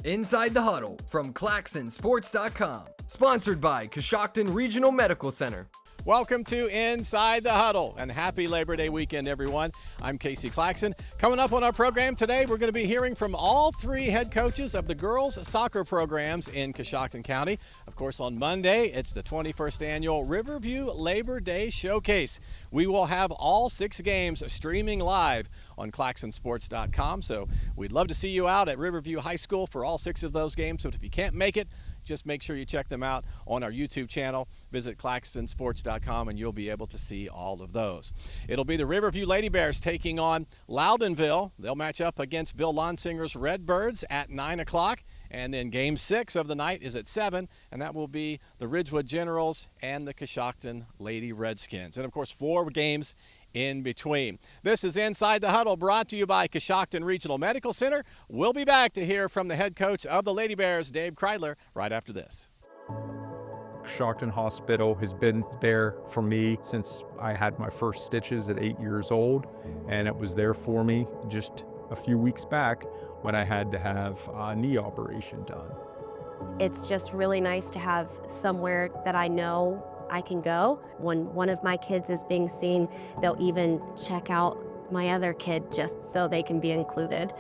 Inside the Huddle from ClaxonSports.com. Sponsored by Coshocton Regional Medical Center. Welcome to Inside the Huddle, and happy Labor Day weekend, everyone. I'm Casey Claxon. Coming up on our program today, we're going to be hearing from all three head coaches of the girls' soccer programs in Coshocton County. Of course, on Monday, it's the 21st annual Riverview Labor Day Showcase. We will have all 6 games streaming live on ClaxonSports.com, so we'd love to see you out at Riverview High School for all 6 of those games. So if you can't make it, just make sure you check them out on our YouTube channel. Visit ClaxonSports.com and you'll be able to see all of those. It'll be the Riverview Lady Bears taking on Loudonville. They'll match up against Bill Lonsinger's Redbirds at 9 o'clock. And then Game 6 of the night is at 7, and that will be the Ridgewood Generals and the Coshocton Lady Redskins. And, of course, 4 games in between. This is Inside the Huddle, brought to you by Coshocton Regional Medical Center. We'll be back to hear from the head coach of the Lady Bears, Dave Kreidler, right after this. Coshocton Hospital has been there for me since I had my first stitches at 8 years old, and it was there for me just a few weeks back when I had to have a knee operation done. It's just really nice to have somewhere that I know I can go. When one of my kids is being seen, they'll even check out my other kid just so they can be included.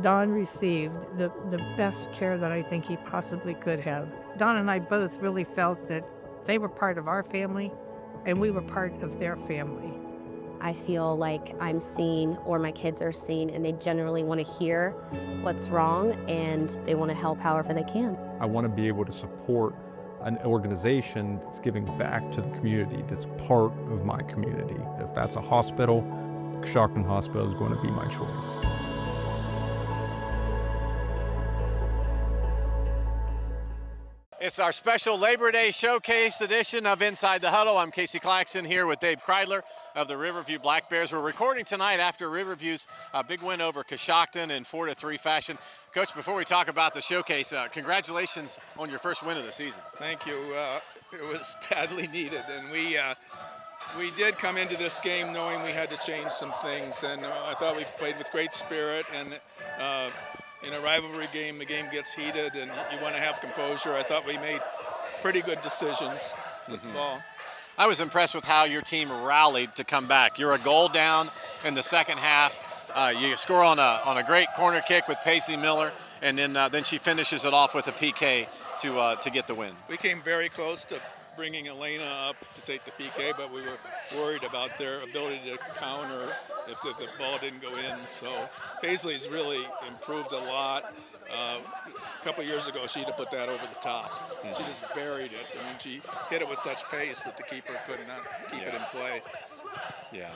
Don received the best care that I think he possibly could have. Don and I both really felt that they were part of our family and we were part of their family. I feel like I'm seen, or my kids are seen, and they generally want to hear what's wrong and they want to help however they can. I want to be able to support an organization that's giving back to the community, that's part of my community. If that's a hospital, Coshocton Hospital is going to be my choice. It's our special Labor Day Showcase edition of Inside the Huddle. I'm Casey Claxon here with Dave Kreidler of the Riverview Black Bears. We're recording tonight after Riverview's big win over Coshocton in 4-3 fashion. Coach, before we talk about the showcase, congratulations on your first win of the season. Thank you. It was badly needed, and we did come into this game knowing we had to change some things, and I thought we played with great spirit, and in a rivalry game, the game gets heated and you want to have composure. I thought we made pretty good decisions with the ball. I was impressed with how your team rallied to come back. You're a goal down in the second half. You score on a great corner kick with Paisley Miller, and then she finishes it off with a PK to get the win. We came very close to bringing Elena up to take the PK, but we were worried about their ability to counter if the ball didn't go in. So Paisley's really improved a lot. A couple years ago, she'd have put that over the top. She just buried it. I mean, she hit it with such pace that the keeper could not keep it in play. Yeah,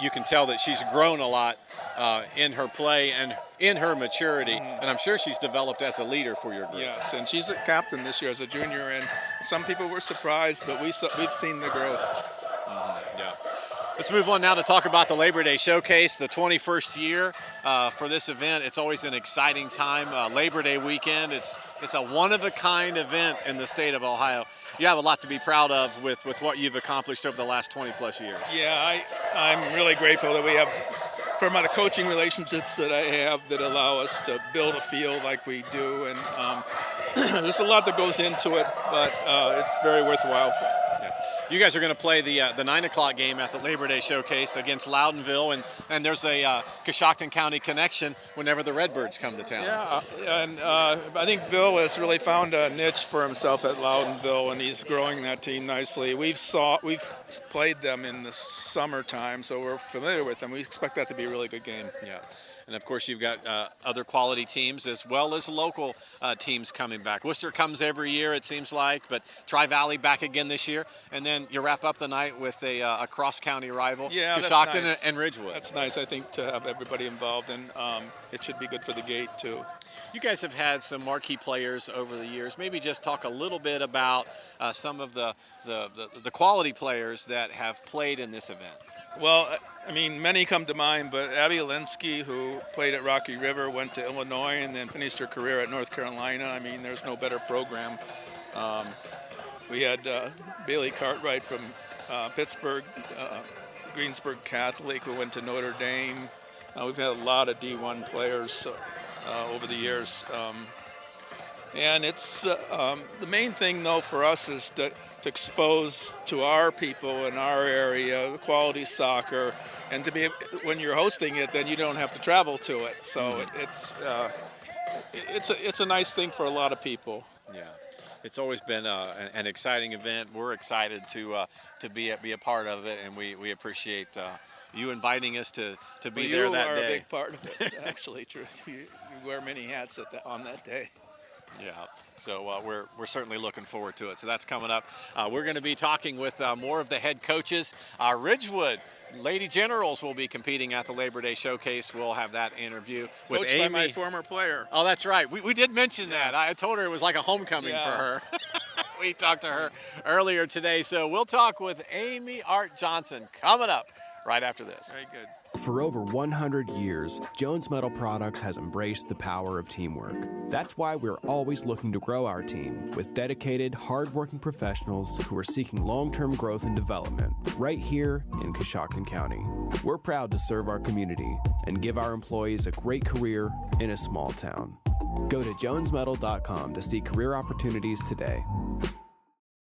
you can tell that she's grown a lot in her play and in her maturity, and I'm sure she's developed as a leader for your group. Yes, and she's a captain this year as a junior, and some people were surprised, but we've seen the growth. Let's move on now to talk about the Labor Day Showcase, the 21st year for this event. It's always an exciting time. Labor Day weekend, it's a one-of-a-kind event in the state of Ohio. You have a lot to be proud of with what you've accomplished over the last 20-plus years. Yeah, I'm really grateful that we have, from the coaching relationships that I have that allow us to build a field like we do. And there's a lot that goes into it, but it's very worthwhile. You guys are going to play the 9 o'clock game at the Labor Day Showcase against Loudonville, and there's a Coshocton County connection whenever the Redbirds come to town. Yeah, and I think Bill has really found a niche for himself at Loudonville, and he's growing that team nicely. We've played them in the summertime, so we're familiar with them. We expect that to be a really good game. Yeah. And, of course, you've got other quality teams as well as local teams coming back. Wooster comes every year, it seems like, but Tri-Valley back again this year. And then you wrap up the night with a cross-county rival, Coshocton nice. and Ridgewood. That's nice, I think, to have everybody involved, and it should be good for the gate, too. You guys have had some marquee players over the years. Maybe just talk a little bit about some of the quality players that have played in this event. Well, I mean, many come to mind, but Abby Linsky, who played at Rocky River, went to Illinois and then finished her career at North Carolina. I mean, there's no better program. We had Bailey Cartwright from Pittsburgh, Greensburg Catholic, who went to Notre Dame. We've had a lot of D1 players. So over the years. And it's the main thing, though, for us is to expose to our people in our area quality soccer, and to be, when you're hosting it, then you don't have to travel to it. So it's a nice thing for a lot of people. Yeah. It's always been an exciting event. We're excited to be a part of it, and we appreciate you inviting us to be there that day. You are a big part of it, actually. True. You wear many hats on that day. Yeah, so we're certainly looking forward to it. So that's coming up. We're going to be talking with more of the head coaches. Ridgewood Lady Generals will be competing at the Labor Day Showcase. We'll have that interview with Coached Amy. by my former player. Oh, that's right. We did mention that. I told her it was like a homecoming for her. We talked to her earlier today. So we'll talk with Amy Art Johnson coming up right after this. Very good. For over 100 years, Jones Metal Products has embraced the power of teamwork. That's why we're always looking to grow our team with dedicated, hardworking professionals who are seeking long-term growth and development right here in Coshocton County. We're proud to serve our community and give our employees a great career in a small town. Go to jonesmetal.com to see career opportunities today.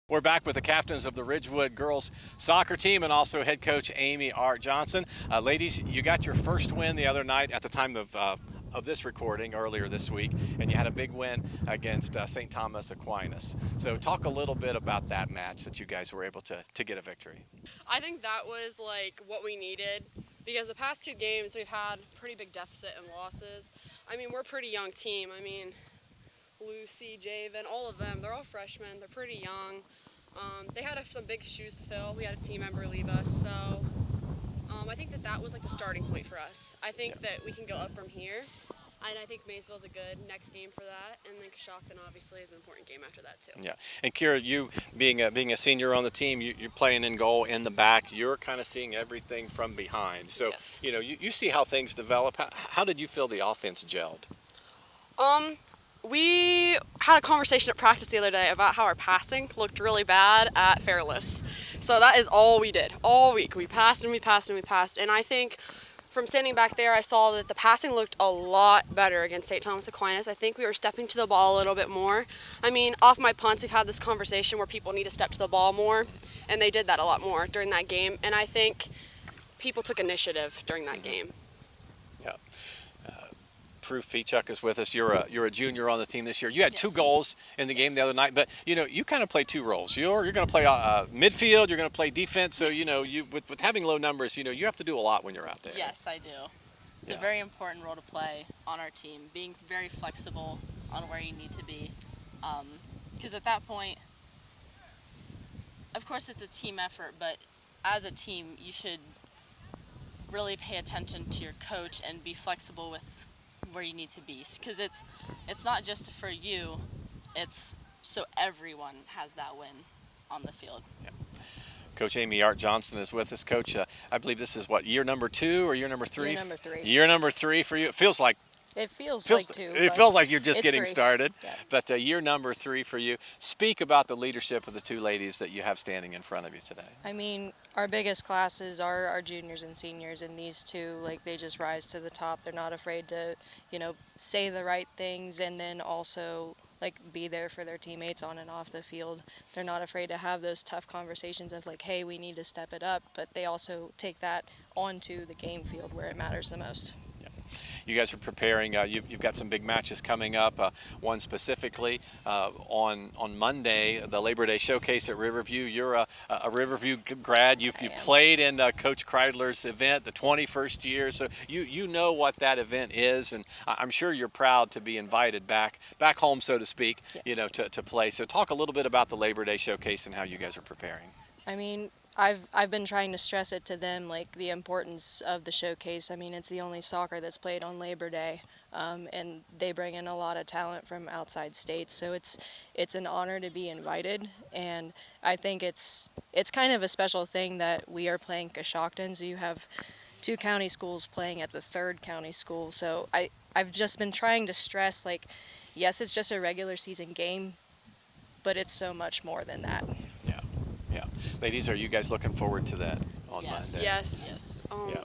We're back with the captains of the Ridgewood girls soccer team and also head coach Amy Art Johnson. Ladies, you got your first win the other night at the time of this recording earlier this week, and you had a big win against St. Thomas Aquinas. So talk a little bit about that match that you guys were able to get a victory. I think that was like what we needed, because the past two games we've had pretty big deficit in losses. I mean, we're a pretty young team. I mean, Lucy, Javen, all of them, they're all freshmen. They're pretty young. They had some big shoes to fill. We had a team member leave us, so I think that was like the starting point for us. I think that we can go up from here, and I think Maysville's a good next game for that, and then Coshocton obviously is an important game after that too. Yeah, and Kira, you being a senior on the team, you're playing in goal in the back. You're kind of seeing everything from behind. So yes. You see how things develop. How did you feel the offense gelled? We had a conversation at practice the other day about how our passing looked really bad at Fairless. So that is all we did all week. We passed and we passed and we passed. And I think from standing back there, I saw that the passing looked a lot better against St. Thomas Aquinas. I think we were stepping to the ball a little bit more. I mean, off my punts, we've had this conversation where people need to step to the ball more, and they did that a lot more during that game. And I think people took initiative during that game. Yeah. Proof Feechuk is with us. You're a junior on the team this year. You had 2 goals in the game the other night, but you kind of play 2 roles. You're going to play midfield. You're going to play defense. So you with having low numbers, you have to do a lot when you're out there. Yes, I do. It's a very important role to play on our team. Being very flexible on where you need to be, because at that point, of course, it's a team effort. But as a team, you should really pay attention to your coach and be flexible with where you need to be, because it's not just for you, it's so everyone has that win on the field. Yeah. Coach Amy Art Johnson is with us. Coach, I believe this is year number 2 or year number 3? Year number 3. Year number 3 for you. It feels like like 2. It feels like you're just getting 3. started. Yeah. But year number 3 for you. Speak about the leadership of the 2 ladies that you have standing in front of you today. I mean, our biggest classes are our juniors and seniors, and these 2, they just rise to the top. They're not afraid to, say the right things, and then also be there for their teammates on and off the field. They're not afraid to have those tough conversations of hey, we need to step it up, but they also take that onto the game field where it matters the most. You guys are preparing. You've got some big matches coming up. One specifically on Monday, the Labor Day Showcase at Riverview. You're a Riverview grad. You've played in Coach Kreidler's event, the 21st year. So you know what that event is, and I'm sure you're proud to be invited back home, so to speak. Yes. To play. So talk a little bit about the Labor Day Showcase and how you guys are preparing. I mean, I've been trying to stress it to them, the importance of the showcase. I mean, it's the only soccer that's played on Labor Day, and they bring in a lot of talent from outside states. So it's an honor to be invited, and I think it's kind of a special thing that we are playing Coshocton. So you have 2 county schools playing at the 3rd county school. So I've just been trying to stress, yes, it's just a regular season game, but it's so much more than that. Yeah. Ladies, are you guys looking forward to that on Yes. Monday? Yes. Yeah.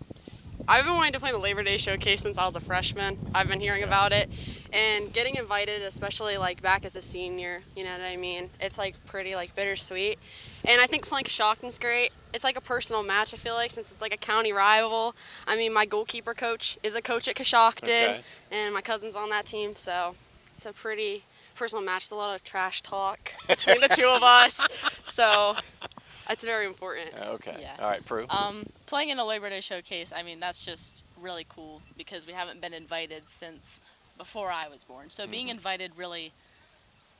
I've been wanting to play the Labor Day Showcase since I was a freshman. I've been hearing about it, and getting invited, especially like back as a senior, you know what I mean? It's like pretty like bittersweet. And I think playing Coshocton's great. It's like a personal match, I feel like, since it's like a county rival. I mean, my goalkeeper coach is a coach at Coshocton, and my cousin's on that team, so it's a pretty personal match. It's a lot of trash talk between the two of us, so it's very important. Okay. Yeah. All right, Prue. Playing in a Labor Day Showcase, I mean, that's just really cool because we haven't been invited since before I was born. So being invited really,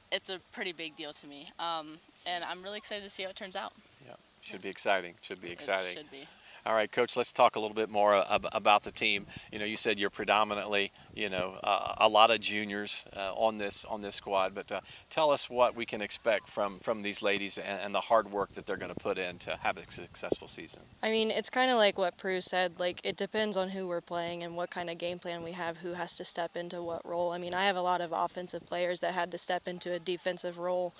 it's a pretty big deal to me. And I'm really excited to see how it turns out. Yeah, should be exciting. Should be exciting. It should be. All right, Coach, let's talk a little bit more about the team. You know, you said you're predominantly, a lot of juniors on this squad, but tell us what we can expect from these ladies and the hard work that they're going to put in to have a successful season. I mean, it's kind of like what Prue said. Like, it depends on who we're playing and what kind of game plan we have, who has to step into what role. I mean, I have a lot of offensive players that had to step into a defensive role,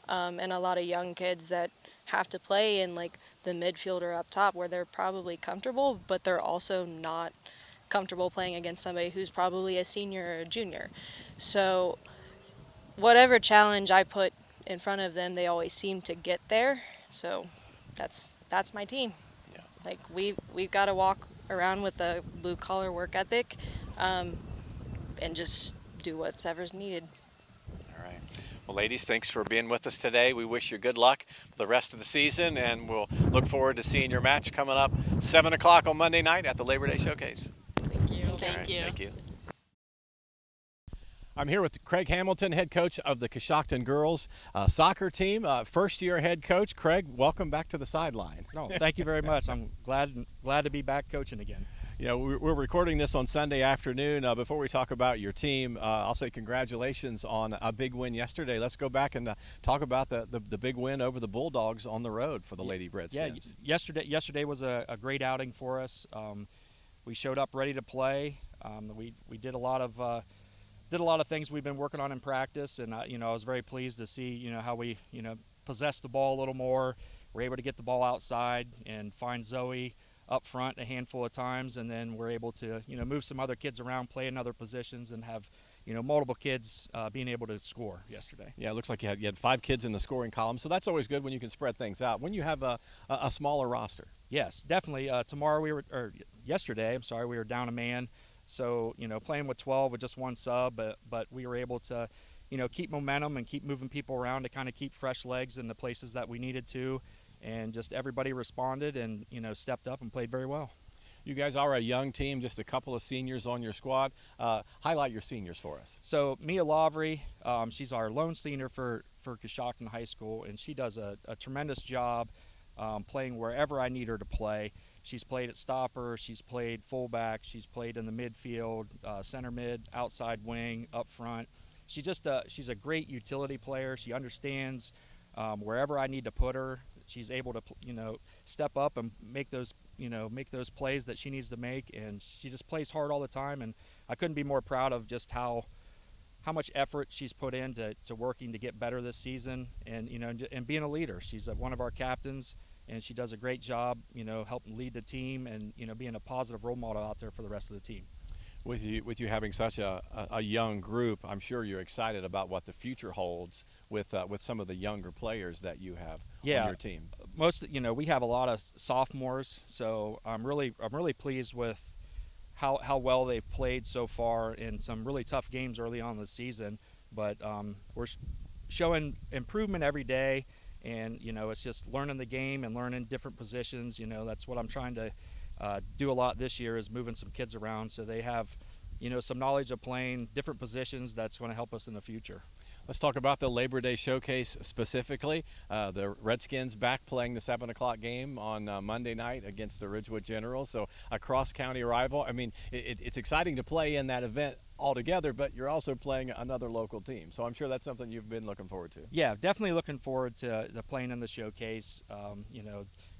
and a lot of young kids that have to play in like the midfielder up top where they're probably comfortable, but they're also not comfortable playing against somebody who's probably a senior or a junior. So whatever challenge I put in front of them, they always seem to get there. So that's my team. Yeah. Like we've got to walk around with a blue collar work ethic, and just do whatever's needed. All right. Well, ladies, thanks for being with us today. We wish you good luck for the rest of the season, and we'll look forward to seeing your match coming up 7 o'clock on Monday night at the Labor Day Showcase. Thank you. Thank you. I'm here with Craig Hamilton, head coach of the Coshocton girls soccer team. First-year head coach. Craig, welcome back to the sideline. No, thank you very much. I'm glad to be back coaching again. You know, we're recording this on Sunday afternoon. Before we talk about your team, I'll say congratulations on a big win yesterday. Let's go back and talk about the big win over the Bulldogs on the road for the Lady Redskins. Yeah, yesterday was a great outing for us. We showed up ready to play. We did a lot of things we've been working on in practice, and I was very pleased to see how we possessed the ball a little more. We're able to get the ball outside and find Zoe up front a handful of times, and then we're able to move some other kids around, play in other positions, and have multiple kids being able to score yesterday. Yeah, it looks like you had 5 kids in the scoring column, so that's always good when you can spread things out when you have a smaller roster. Yes, definitely. Yesterday we were down a man, so playing with 12 with just one sub, but we were able to keep momentum and keep moving people around to kind of keep fresh legs in the places that we needed to. And just everybody responded and stepped up and played very well. You guys are a young team, just a couple of seniors on your squad. Highlight your seniors for us. So Mia Lavery, she's our lone senior for Coshocton High School, and she does a tremendous job playing wherever I need her to play. She's played at stopper, she's played fullback, she's played in the midfield, center mid, outside wing, up front. She's a great utility player. She understands wherever I need to put her. She's able to, step up and make those plays that she needs to make, and she just plays hard all the time. And I couldn't be more proud of just how much effort she's put into working to get better this season, and and being a leader. She's one of our captains, and she does a great job, helping lead the team and being a positive role model out there for the rest of the team. With you having such a young group, I'm sure you're excited about what the future holds with some of the younger players that you have on your team. We have a lot of sophomores, so I'm really pleased with how well they've played so far in some really tough games early on in the season. But we're showing improvement every day, and it's just learning the game and learning different positions. That's what I'm trying to do a lot this year, is moving some kids around so they have some knowledge of playing different positions. That's going to help us in the future. Let's talk about the Labor Day Showcase specifically. The Redskins back playing the 7 o'clock game on Monday night against the Ridgewood Generals, so a cross-county rival. I mean, it's exciting to play in that event altogether, but you're also playing another local team, so I'm sure that's something you've been looking forward to. Yeah, definitely looking forward to playing in the Showcase.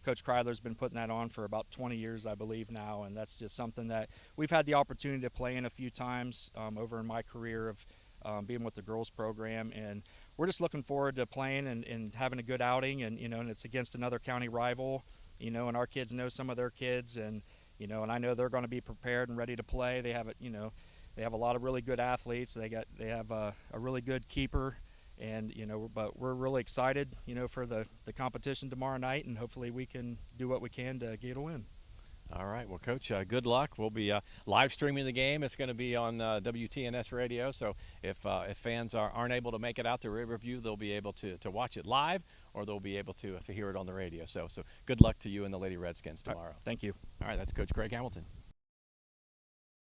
Coach Kreidler's been putting that on for about 20 years, I believe now, and that's just something that we've had the opportunity to play in a few times over in my career of being with the girls program, and we're just looking forward to playing and having a good outing, and and it's against another county rival, and our kids know some of their kids, and and I know they're going to be prepared and ready to play. They have they have a lot of really good athletes. They have a really good keeper, and but we're really excited, for the competition tomorrow night, and hopefully we can do what we can to get a win. All right. Well, Coach, good luck. We'll be live streaming the game. It's going to be on WTNS radio. So if fans aren't able to make it out to Riverview, they'll be able to watch it live, or they'll be able to hear it on the radio. So good luck to you and the Lady Redskins tomorrow. Thank you. All right. That's Coach Greg Hamilton.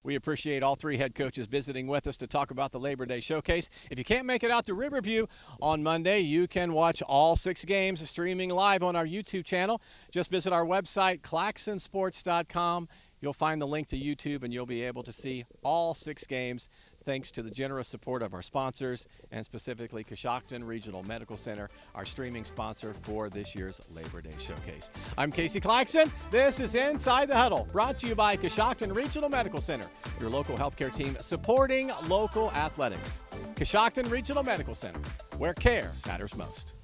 We appreciate all three head coaches visiting with us to talk about the Labor Day Showcase. If you can't make it out to Riverview on Monday, you can watch all 6 games streaming live on our YouTube channel. Just visit our website, claxonsports.com. You'll find the link to YouTube, and you'll be able to see all 6 games thanks to the generous support of our sponsors, and specifically Coshocton Regional Medical Center, our streaming sponsor for this year's Labor Day Showcase. I'm Casey Claxon. This is Inside the Huddle, brought to you by Coshocton Regional Medical Center, your local healthcare team supporting local athletics. Coshocton Regional Medical Center, where care matters most.